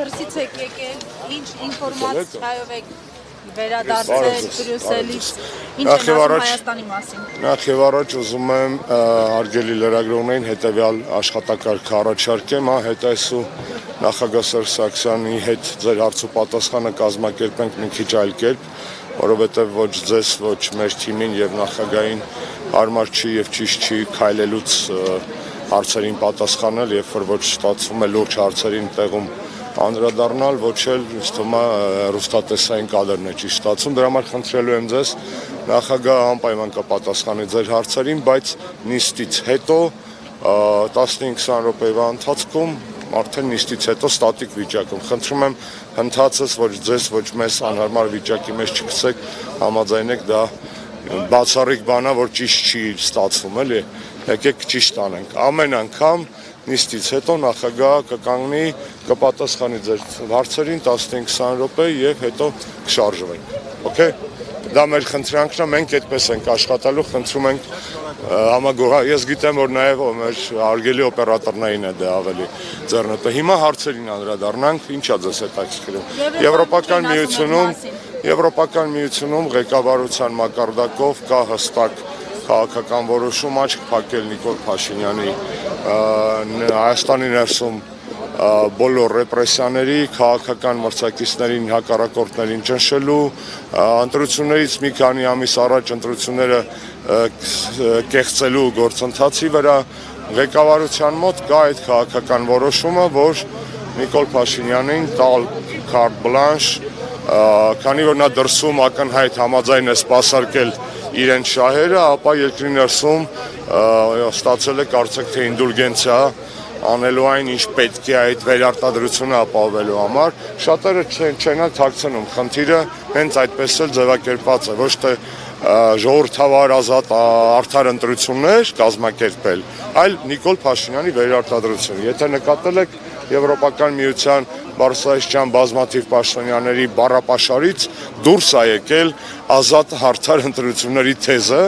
դրսից եք եկել, ինչ ինֆորմացիայով եք վերադարձել Բրյուսելից, ինչ են ասում Հայաստանի մասին։ Նախ եւ առաջ ուզում եմ հարգելի լրագրողներին հետեւյալ աշխատակարգը առաջարկեմ, հետայսու նախագահ Սերժ Սարգսյանի հետ ձեր հարց ու պատասխանը կազմակերպենք մի քիչ այլ կերպ, որովհետեւ ոչ ձեզ, ոչ մեր թիմին եւ նախագահին հարմար չի եւ ճիշտ չի քայլելուց հարցերին պատասխանել, երբ որ ոչ ստացվում է լուրջ հարցերին տեղում անդրադառնալ, ոչ էլ թվում է ռուստատեսային կադրն է ճիշտ ստացվում, դրա համար խնդրելու եմ ձեզ նախագահը անպայման կպատասխանի ձեր հարցերին, բայց նիստից հետո 15-20 րոպեվա ընթացքում արդեն նիստից հետո ստատիկ վիճակում խնդրում եմ հնդածս ոչ ձեզ, ոչ մեզ անհարմար վիճակի մեջ չգցեք, համաձայնեք դա բացառիկ բան է, որ ճիշտ չի ստացվում, էլի, եկեք ճիշտ անենք, ամեն անգամ նիստից հետո նախագահը կկանգնի, կպատասխանի ձեր հարցերին 15-20 րոպե եւ հետո կշարժվենք, օքեյ, դա մեր խնդրանքն է, մենք այդպես ենք աշխատելու, խնդրում ենք համագործակցել, ես գիտեմ, որ նաեւ մեր հարգելի օպերատորներին է դա ավելի ձեռնտու, հիմա հարցերին անդրադառնանք, ինչա ձեզ հետաքրքրում, Եվրոպական միությունում ղեկավարության մակարդակով կա հստակ քաղաքական որոշում աչք փակել Նիկոլ Փաշինյանի Հայաստանի ներսում բոլոր ռեպրեսիաների, քաղաքական մրցակիցներին, հակառակորդներին ճնշելու, ընտրություններից մի քանի ամիս առաջ ընտրությունները կեղծելու գործընթացի վրա ղեկավարության մոտ կա այդ քաղաքական որոշումը, որ Նիկոլ Փաշինյանին տալ կարտ բլանշ, քանի որ նա դրսում ակնհայտ համաձայն է սպասարկել իրեն շահերը, ապա երկրի ներսում ստացել է կարծեք թե ինդուլգենցիա անելու այն, ինչ պետք է այդ վերարտադրությունը ապահովելու համար, շատերը չեն թաքցնում, խնդիրը հենց այդպես էլ ձևակերպված է, ոչ թե ժողովրդավար ազատ արդար ընտրություններ կազմակերպել, այլ Նիկոլ Փաշինյանի վերարտադրություն, եթե նկատել եք Եվրոպական միության բարձրաստիճան բազմաթիվ պաշտոնյաների բառապաշարից դուրս է եկել ազատ արդար ընտրությունների թեզը,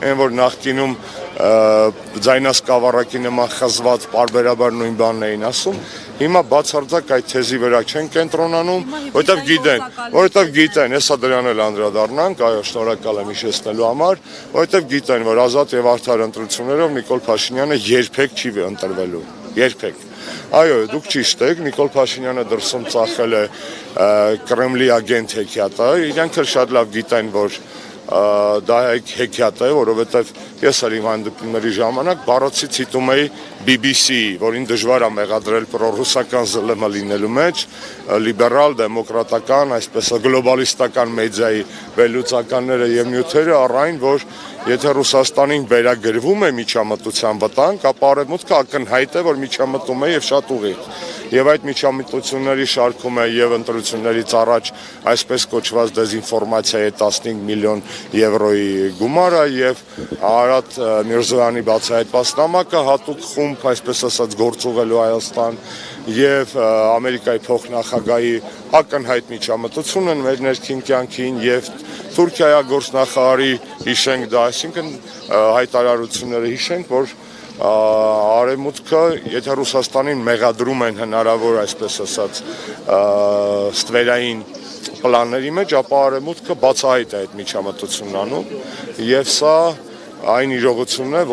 այն որ նախկինում ձայնասկավառակի նման խզված պարբերաբար նույն բանն էին ասում, հիմա բացարձակ այդ թեզի վրա չեն կենտրոնանում, որովհետև գիտեն, հեսա դրան էլ անդրադառնանք, այո, շնորհակալ եմ հիշեցնելու համար, որովհետև գիտեն, որ ազատ եւ արդար ընտրություններով Նիկոլ Փաշինյանը երբեք չի ընտրվելու, երբեք։ Այո, դուք ճիշտ եք, Նիկոլ Փաշինյանը դրսում ծախել է Կրեմլի ագենտ հեքիաթը, իրանք էլ շատ լավ գիտեն, որ դա հեքիաթ է, որովհետև ես էլ իմ հանդիպումների ժամանակ բառացի ցիտում էի BBC, որին դժվար է մեղադրել պրոռուսական ԶԼՄ լինելու մեջ, լիբերալ, դեմոկրատական, այսպես գլոբալիստական մեդիայի վերլուծականները եւ նյութերը առայն, որ եթե Ռուսաստանին վերագրվում է միջամտության վտանգ, ապա արևմուտքը ակնհայտ է, որ միջամտում է եւ շատ ուղիղ։ Եվ այդ միջամտությունների շարքում է եւ ընտրություններից առաջ այսպես կոչված դեզինֆորմացիայի 15 միլիոն եվրոյի գումարը եւ Արարատ Միրզոյանի բացահայտված նամակը հատուկ խումբ, այսպես ասած, գործուղելու Հայաստան եւ Ամերիկայի փոխնախագահի ակնհայտ միջամտությունը մեր ներքին կյանքին եւ Թուրքիայի գործնախարարի հիշենք դա, այսինքն հայտարարությունները հիշենք, որ արևմուտքը, եթե Ռուսաստանին մեղադրում են հնարավոր, այսպես ասած, ստվերային պլանների մեջ, ապա արևմուտքը բացահայտ է այդ միջամտությունն անում եւ սա այն իրողությունն է,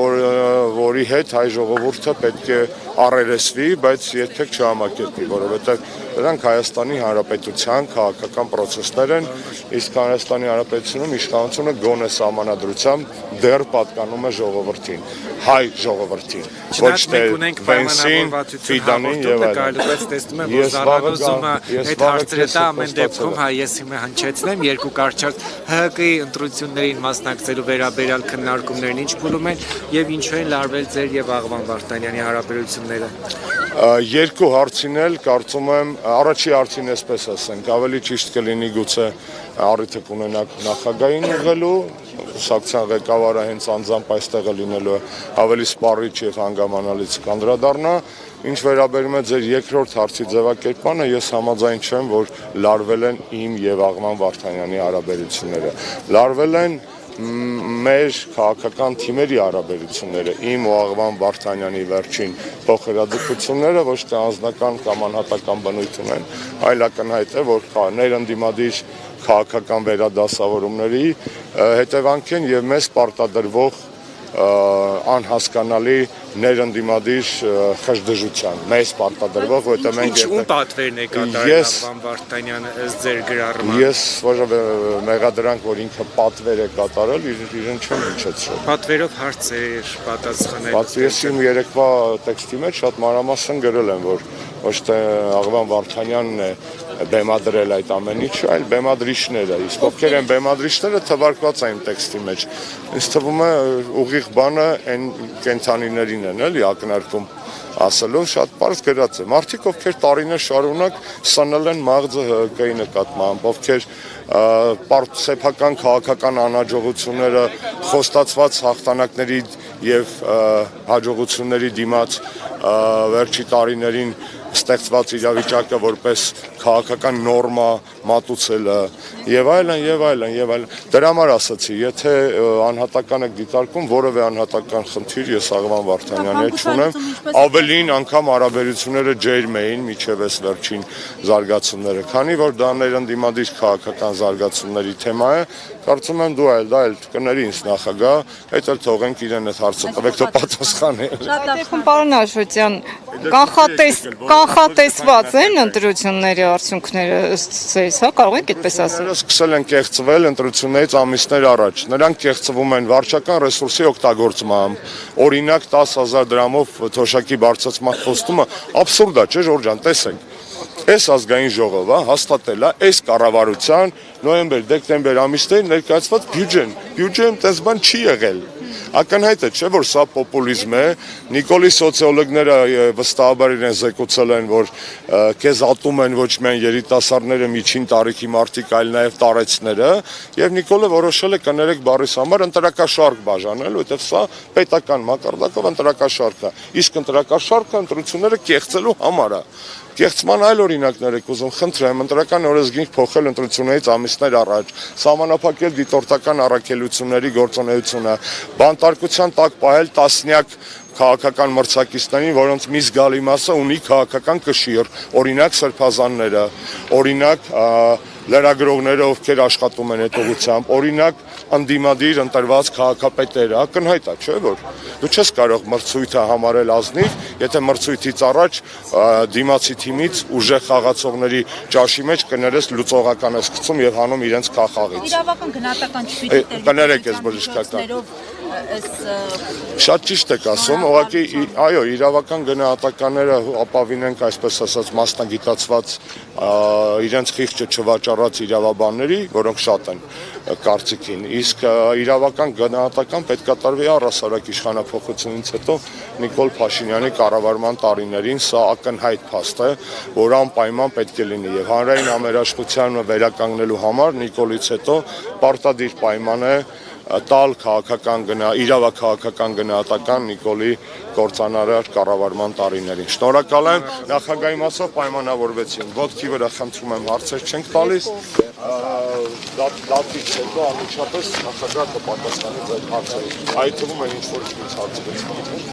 որի հետ հայ ժողովուրդը պետք է առերեսվի, բայց երբեք չհամակերպվի, որովհետև դրանք Հայաստանի Հանրապետության քաղաքական process-ներ են, իսկ Հայաստանի Հանրապետությունում իշխանությունը գոնե սահմանադրությամբ դեռ պատկանում է ժողովրդին, հայ ժողովրդին, ոչ թե Վենսին, Ֆիդանին եւ այլն։ Տեսնում եմ, որ Զարագոզումը այդ հարցերը տա ամեն դեպքում ես հիմա հնչեցնեմ երկու կարճ ՀՀԿ-ի ընտրություններին մասնակցելու վերաբերյալ քննարկումներն ինչ փուլում են եւ ինչու են լարվել ձեր եւ Աղվան Վարդանյանի հարաբերությունները։ Երկու հարցին էլ կարծում եմ առաջի հարցին էսպես ասենք, ավելի ճիշտ կլինի գուցե առիթը կունենաք նախագահին ուղղելու, կուսակցության ղեկավարը հենց անձամբ այստեղ է լինելու ավելի սպառիչ եւ հանգամանալից կանդրադառնա, ինչ վերաբերում է ձեր երկրորդ հարցի ձևակերպմանը, ես համաձայն չեմ, որ լարվել են իմ եւ Աղվան Վարդանյանի հարաբերությունները։ Լարվել են մեր քաղաքական թիմերի հարաբերությունները, իմ ու Աղվան Վարդանյանի վերջին փոխհրաձգությունները ոչ թե անձնական կամ անհատական բնույթ ունեն, այլ ակնհայտ է, որ ներընդդիմադիր քաղաքական վերադասավորումների հետևանք են եւ մեզ պարտադրվող անհասկանալի ներընդդիմադիր խժդժության, մեզ պարտադրվող, որտեղ մենք Ինչու պատվերն է կատարել Աղվան Վարդանյանը ըստ ձեր գրառման։ Ես մեղադրանք, որ ինքը պատվեր է կատարել, իրեն չեմ հնչեցրել։ Պատվերով հարցեր պատասխանել։ Ես իմ երեկվա տեքստի մեջ շատ մանրամասն գրել եմ, որ ոչ թե Աղվան Վարդանյանն է բեմադրել այդ ամեն ինչը, այլ բեմադրիչները, իսկ ովքեր են բեմադրիչները թվարկված է իմ տեքստի մեջ։ Ինձ թվում է ուղիղ բանը այն կենթանիներին են էլի ակնարկում ասելով, շատ պարզ գրած է։ Մարդիկ, ովքեր տարիներ շարունակ սնել են մաղձը ՀՀԿ-ի նկատմամբ, ովքեր սեփական քաղաքական անհաջողությունները խոստացված հաղթանակների եւ հաջողությունների դիմաց վերջի տարիներին ստեղծված իրավիճակը որպես քաղաքական նորմա մատուցելը եւ այլն եւ այլն եւ այլն։ Դրա համար ասացի, եթե անհատական եք դիտարկում որևէ անհատական խնդիր, ես Աղվան Վարդանյանի հետ չունեմ, ավելին անգամ հարաբերությունները ջերմ էին միջև այս վերջին զարգացումները, քանի որ դա ներընդդիմադիր քաղաքական զարգացումների թեմա է, կարծում եմ դա էլ կների ինձ նախագահ, հետ էլ թողենք իրեն այդ հարցը տվեք, թող պատասխանի։ Այդ դեպքում պարոն Աշոտյան, կանխատեսված են ընտրությունների արդյունքները ըստ ձեզ, հա, կարող եք այդպես ասել։ Սկսել են կեղծվել ընտրություններից ամիսներ առաջ։ Նրանք կեղծվում են վարչական ռեսուրսի օգտագործմամբ, օրինակ 10,000 դրամով թոշակի բարձրացման խոստումը աբսուրդ է, չէ՞ Ժորժ ջան, տեսեք։ Այս ազգային ժողովը հաստատել է այս կառավարության նոյեմբեր-դեկտեմբեր ամիսներին ներկայացված բյուջեն տես բան չի եղել։ Ակնհայտ է, չէ՞ որ սա պոպուլիզմ է։ Նիկոլի սոցիոլոգները վստահաբար իրեն զեկուցել են, որ քեզ ատում են ոչ միայն երիտասարդները, միջին տարիքի մարդիկ, այլ նաև տարեցները, եւ Նիկոլը որոշել է կներեք բառիս համար ընտրակաշարք բաժանել, որովհետեւ սա պետական մակարդակով ընտրակաշարք է։ Իսկ ընտրակաշարքը ընտրությունները կեղծելու համար է։ Կեղծման այլ օրինակներ եք ուզում, խնդրեմ, ընտրական օրենսգիր փոխել ընտրություններից ամիսներ առաջ, սահմանափակել դիտորդական առաքելությունների գործունեությունը, բանտարկության տակ պահել տասնյակ քաղաքական մրցակիցներին, որոնց մի զգալի մասը ունի քաղաքական կշիռ, օրինակ սրբազանները, օրինակ լրագրողները, ովքեր աշխատում են այդ ուղղությամբ, օրինակ ընդդիմադիր ընտրված քաղաքապետերը, ակնհայտ է, չէ՞ որ դու չես կարող մրցույթը համարել ազնիվ, եթե մրցույթից առաջ դիմացի թիմից ուժեղ խաղացողների ճաշի մեջ կներես լուծողական ես գցում եւ հանում իրենց քաղաքից։ Իրավական գնահատական չպիտի կներեք այս բժշկական։ Շատ ճիշտ եք ասում, ուղղակի այո, իրավական գնահատականները ապավինենք այսպես ասած մասնագիտացված իրենց խիղճը չվաճառած իրավաբանների, որոնք շատ են կարծիքին, իսկ իրավական գնահատական պետք է տարվի առհասարակ իշխանափոխությունից հետո Նիկոլ Փաշինյանի կառավարման տարիներին, սա ակնհայտ փաստ է, որ անպայման պետք է լինի եւ հանրային համերաշխությունը վերականգնելու համար Նիկոլից հետո պարտադիր պայման է տալ իրավաքաղաքական գնահատական Նիկոլի կործանարար կառավարման տարիներին։ Շնորհակալ եմ, նախագահի մասով պայմանավորվեցին, ոտքի վրա խնդրում եմ հարցեր չենք տալիս, դատից հետո անմիջապես նախագահը կպատասխանի ձեր հարցերին, այդ թվում էլ ինչ-որ ինչ հարցերից։